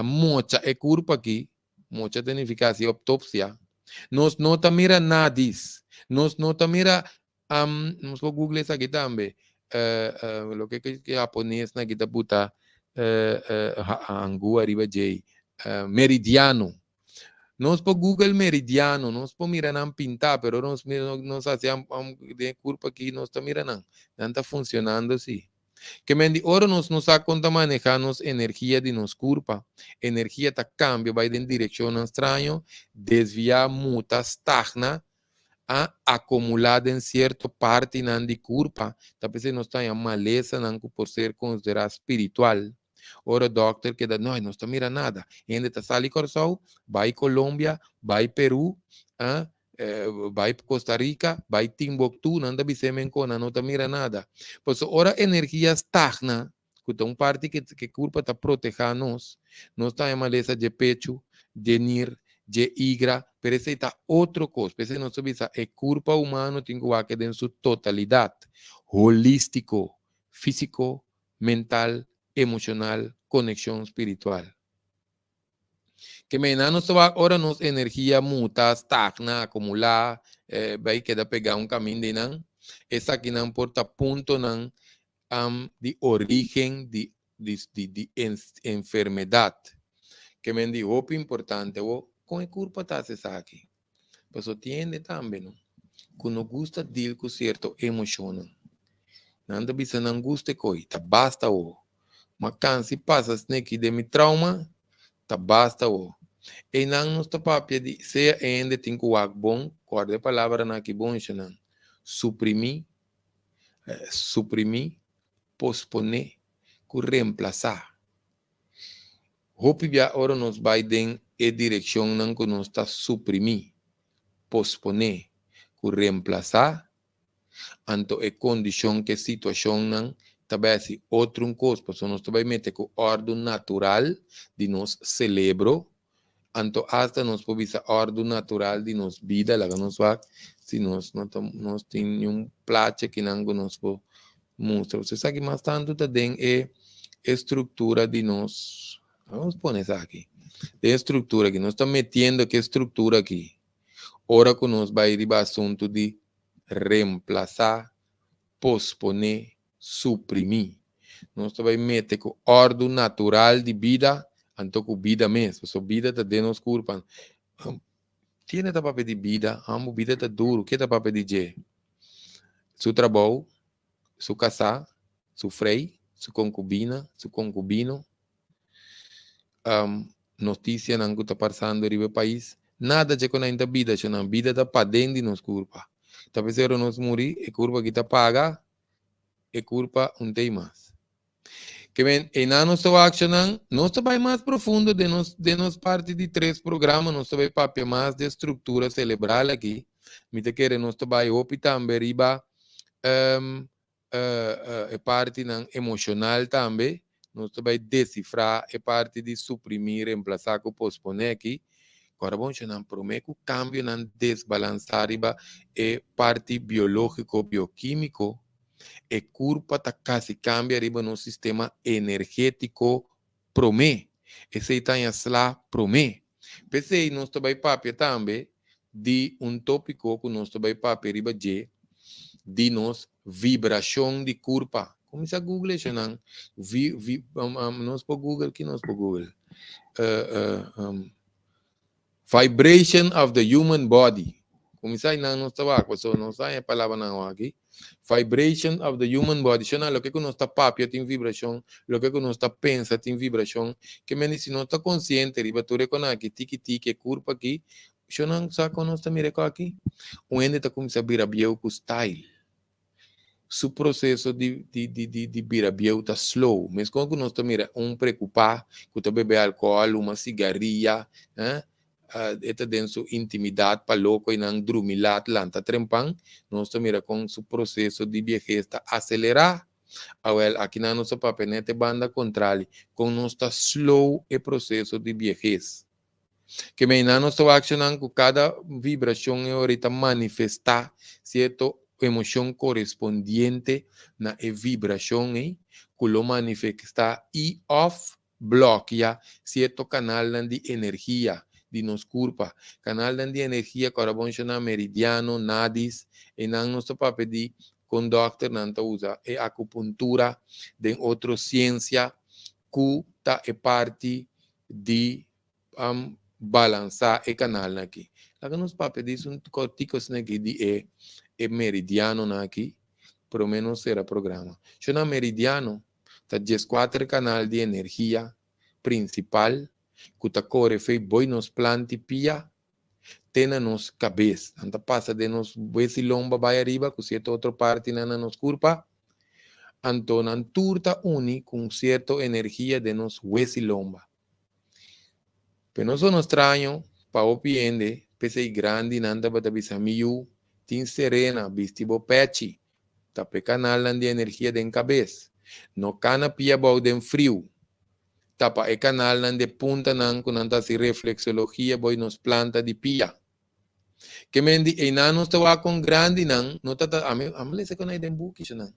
mocha é culpa aqui, mocha significa assim, autopsia. Nós não está mira nadis. Nós não está mira, nós vou Google isso aqui também. Lo que japonês na kita puta angu arriba de meridiano. Nós por Google meridiano, nós por mirar não pintar, pero nós hacemos de culpa aqui, nós está mirando, não está funcionando assim. Que me ora nós a conta manejar nos energia de nos culpa, energia está cambio, vai em direção estranho, desvia, muta, stagna, acumulada em certa parte de culpa, talvez não está em maleza por ser considerado espiritual. Ora, doctor, que não está mira nada. Ainda está sali coração, vai Colômbia, vai Peru, vai Costa Rica, vai Timbuktu, não está bisemencona, não está mira nada. Pois ora, energia estagna, que uma parte que culpa está protegendo-nos, não está em maleza de pecho, de nir, de igra, pero esse está outra coisa. Esse não sabe se é culpa humana, tem que ver em sua totalidade, holístico, físico, mental, emocional, conexão espiritual. Que menos agora nos energia muta, stagna, acumular, vai quedar pegar um caminho de não. Essa aqui não importa ponto não de origem de enfermidade. Que me diz, o importante, com a culpa está se aqui. Mas tiene também, não? Que não gusta de com certa emoção. Não bisa não gusta coisa, basta o. Mas se passa aqui de mi trauma, tá basta o. E não nos papia de se ainda tem que o bom, corda palavra na que bom não. Suprimir, posponer, que reemplazar. Hope via ora nos vai em direção não que nos está suprimir, posponer, que reemplazar, anto é condição que situação não também outro coisa, porque nós também meter com ordem natural de nos cerebro, anto hasta nos podemos ordem natural de nos vida, lá que nos vai, se nós temos placa que não nos mostra. Você sabe mais tanto também é estrutura de nós, vamos pôr isso aqui, de estrutura que nós estamos metendo que estrutura aqui. Ora que nós vai ir para o assunto de reemplazar, posponer, suprimir. Nós também meter com ordem natural de vida, então com vida mesmo. So vida está de nos culpa. Tiene da papel de vida, amo vida está duro. Que da papel de je? Su trabalho, su casar, su frei, su concubina, su concubino. Notícia não está passando no país. Nada de quando ainda vida, se não vida está para dentro de nos culpa. Talvez eu nos morir, é culpa que está paga, é culpa um tem mais. Que vem, e na nossa action, nós vai mais profundo de nos parte de 3 programas, nós vai papel mais de estrutura cerebral aqui. Me te quer nós vai opi também riba parte emocional também. Nós vai decifrar a parte de suprimir, reemplazar, com posponer aqui. Agora, vamos não prometo o cambio não desbalançar riba a parte biológico, bioquímico. E culpa está quase cambia riba no sistema energético promê. Esse está em asla promê. Pensei, nós vai papel também de tópico que nós vai papel riba de nos vibração de culpa. Como se a Google não? Nós por Google, que nós por Google? Vibration of the human body. Como se não nos tabaco, so não sai a palavra não aqui. Vibration of the human body. Xana, lo que nós está papia tem vibração, lo que nós está pensa tem vibração. Que me se não está consciente, riba tu reconhece que tiki culpa aqui. Xana, sabe quando nós está mirando aqui? O ende está como se abrir biel com style. Su processo de biel está slow. Mas quando nós está mirando preocupar, que está beber álcool, uma cigarrilha, esta den su intimidade para louco e não drumilat lanta trempang, nós mira com su processo de viejez acelerar. Aqui na nossa papenete banda contrária, com nossa slow e processo de viejez. Que me nós estou accionando com cada vibração e ahorita manifestar certa emoção correspondiente na vibração que lo manifesta e off bloqueia certo canal de energia de nos curpa. Canal de energia corabonchana meridiano, nadis, e não nosso papel de com doctor nanta usa e acupuntura de outra ciência que é parte de balançar o canal aqui. Lá que nos papel diz corticos aqui de meridiano aqui, pelo menos será programa. Chama meridiano, tá 14 canal de energia principal, que tá corre fei boi nos plante pia, tem na nos cabeça, anda passa de nos besi lomba vai arriba, com certa outra parte na nos curpa, então nan turta uni com certa energia de nos besi lomba. Pero não são estranho, para o piende, pese grande nanda bata bisa miu, tin serena, bistibo pechi, tape canal de energia de cabeça. No cana pia bau de frio, tapa e canal de punta nan kunanta si reflexologia boi nos planta de pia. Que mendi e nanos tawa com grande nan, no tata amle se konai den buki nan.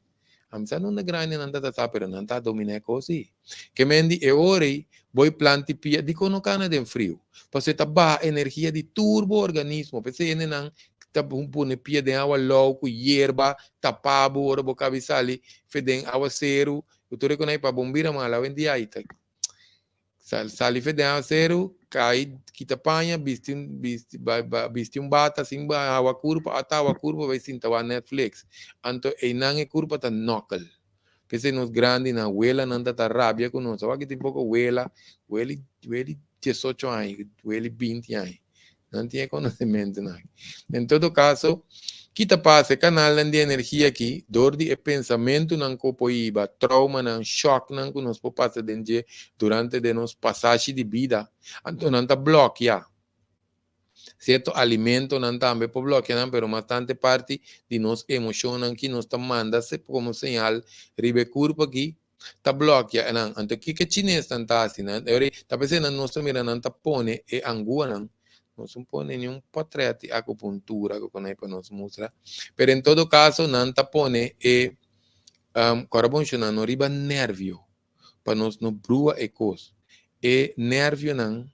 Amsa non grande nan tata sapero nan tata domine così. Que mendi e ore boi planti pia di kono cana den frio. Pase taba energia di turbo organismo, pese ene nan pune pia de agua louco, hierba, tapabo, ora boca bisali, feden agua cero, eu tô reconhecendo para bombira mala, vendi aí, tá? Sali feden agua cero, cai, quita panha, viste bata, assim, agua curva, ata agua curva, vai sim, tava Netflix. Anto, e não é curva, tá knuckle. Pese nos grande, na abuela, não tá rabia com nós. Só que tem pouco abuela, abuela 18 anos, abuela 20 anos. Não tinha conhecimento. Não. Em todo caso, kita passa canal de energia aqui, dor de pensamento não copoiba, trauma não, choque não que nos passa durante de nos passagem de vida, então não tá bloquear. Certo alimento não também por bloquear, mas bastante parte de nos emoções que nos tá manda como sinal, ribe curva aqui, tá bloquear não. Então que chinês tá assim, né? Tá pensando nós também não tá pone e angua não. Não se pone nenhum portrait de acupuntura que para nos mostrar. Pero em todo caso, não te pone coraboncho não riba nervio para nos no brua e cos. E nervio não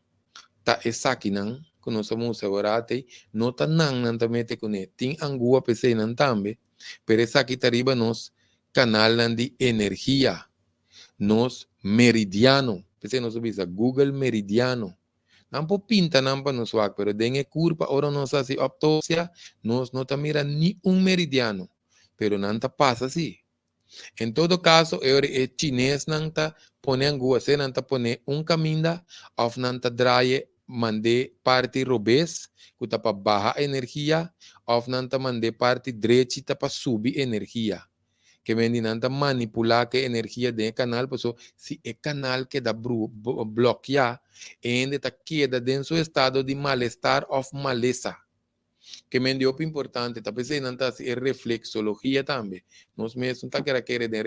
tá esaki não que nós vamos agora não tá não tá mete com ele. Tem angua pese não tambe. Pero esaki tá riba nos canal de energia, nos meridiano. Pese nos visa Google meridiano. Não pinta não para nos wak, pero dengue curva, ora nos hace autopsia, nos não mira ni meridiano, pero não passa assim. Em todo caso, é chinês não tá pone angua, se não tá pone caminho, ou não tá draie, mande parte robês, que tá para baixar energia, ou não tá mande parte direita para subir energia. Que vendinanta manipular que energia de canal, pues si el canal queda bloqueado, ainda queda en su estado de malestar o maleza. Que me dio importante, talvez não tá assim, reflexologia também. Nós mesmos tá querendo de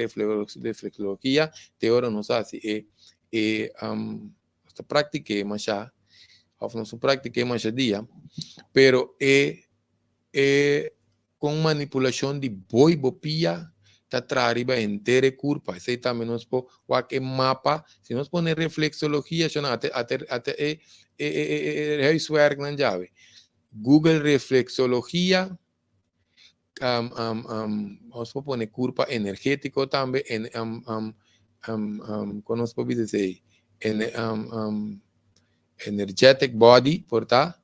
reflexologia, teoria nos hace esta prática mas já, ou não se prática mas já dia, pero com manipulação de boi-bopia, tá arriba inteira curva. Esse também nós po o mapa, se nós pone reflexologia, até huiswerk não chave. Google reflexologia, nós pone curva energético também, como nós podemos dizer, energetic body, porta.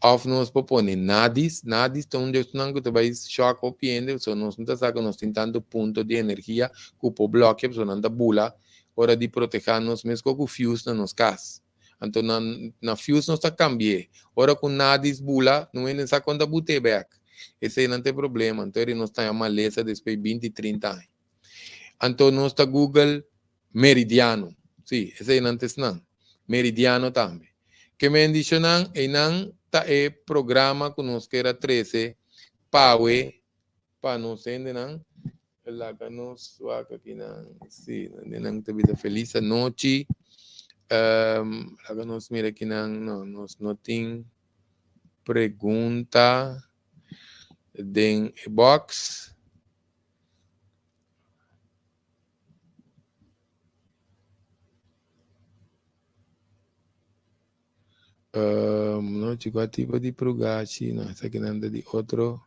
Of nós propõe nadis então nós não vai choque o piende, só nós não sabe nós tentando ponto de energia que o bloqueio, só não da bula, hora de proteger-nos mesmo com o fuse na nos cas. Então na fuse nós tá cambiando, hora com nadis bula, não é nessa conta bute back. Esse não tem problema, então ele nós tá uma maleza depois 20, 30 anos. Então nós tá Google meridiano, sim, esse não tem não, meridiano também. Que me mencionan en ta programa que nos queda 13 pawe pa nos endenan la que nos waka kinan sí endenan te vida feliz noche la que nos mira kinan no nos notin pregunta den box no chico tipo di prugaci no esa kinan de otro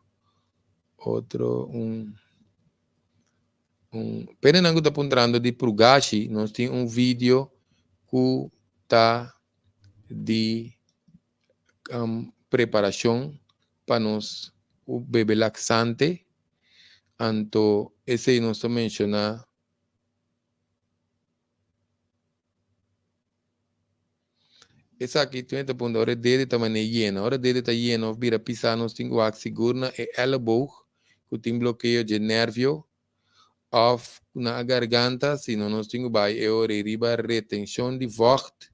pena não está apontando de prugaci nós tem vídeo que tá de preparação para nós o bebê laxante então esse nós menciona essa aqui tu entra pondo hora dele também é llena hora dele tá llena vira pisar nós tem que segurar e elbow que tem bloqueio de nervio of na garganta se não nós tem que vai é hora riba retenção de vocht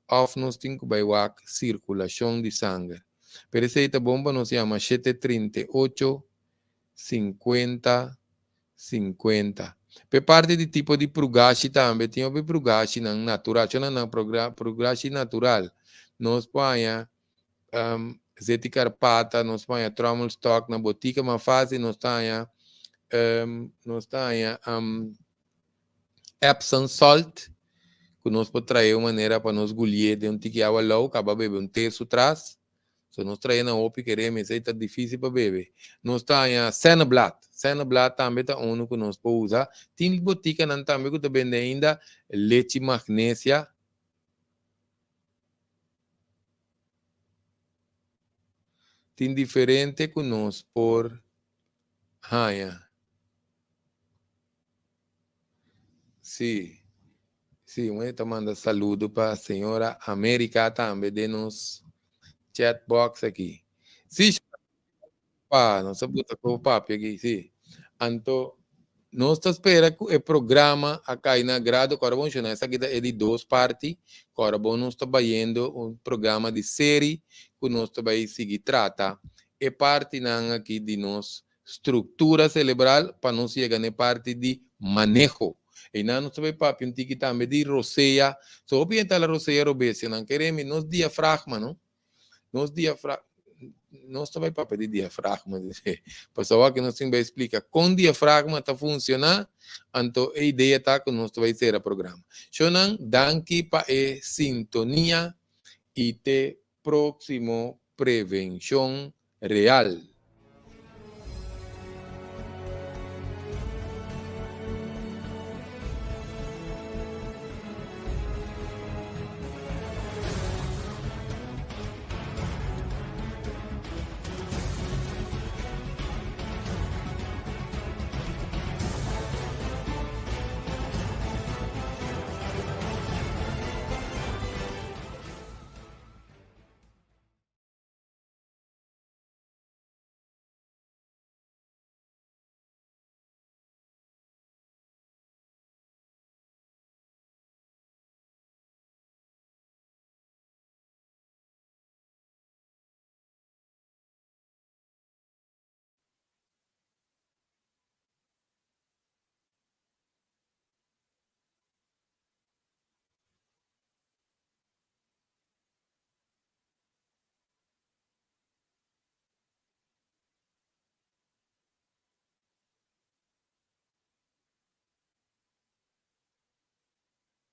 of nós tem que vai circulação de sangue. Pero essa bomba nos chama 738 50 50. Por parte de tipo de prugashi também tem o prugashi natural, na prugashi natural. Nós põe zeti carpata, nós põe trommel stock na botica, mas faz nós tenha Epsom salt que nós podemos trazer uma maneira para nós gulher de tique água low, acaba beber terço atrás. Se nós trazer opi queremos, é difícil para beber. Nós temos Seneblat também é um que nós podemos usar. Tem botica não também que vende ainda leite magnésia. Tem diferente que nós por Sim. Sim, eu manda saludo para a senhora América também, de nos chatbox aqui. Sim, nós botar com o papo aqui, sim. Então, nós espera que o programa aqui na grado, agora vamos chamar essa aqui é de 2 partes, agora nós estamos vendo programa de série que nós estamos seguir trata, e parte não aqui de nós estrutura cerebral para nós chegar na parte de manejo. E não nós estamos papo um tique também de roceia, só pienta a roceia robência, não queremos nos diafragma, não? Nos diafragma nós também para pedir diafragma. Pessoal que nós temos que explicar com diafragma está funcionando, então a ideia está que nós vai ser o programa. Shonan, danke para a sintonia e te próximo prevenção real.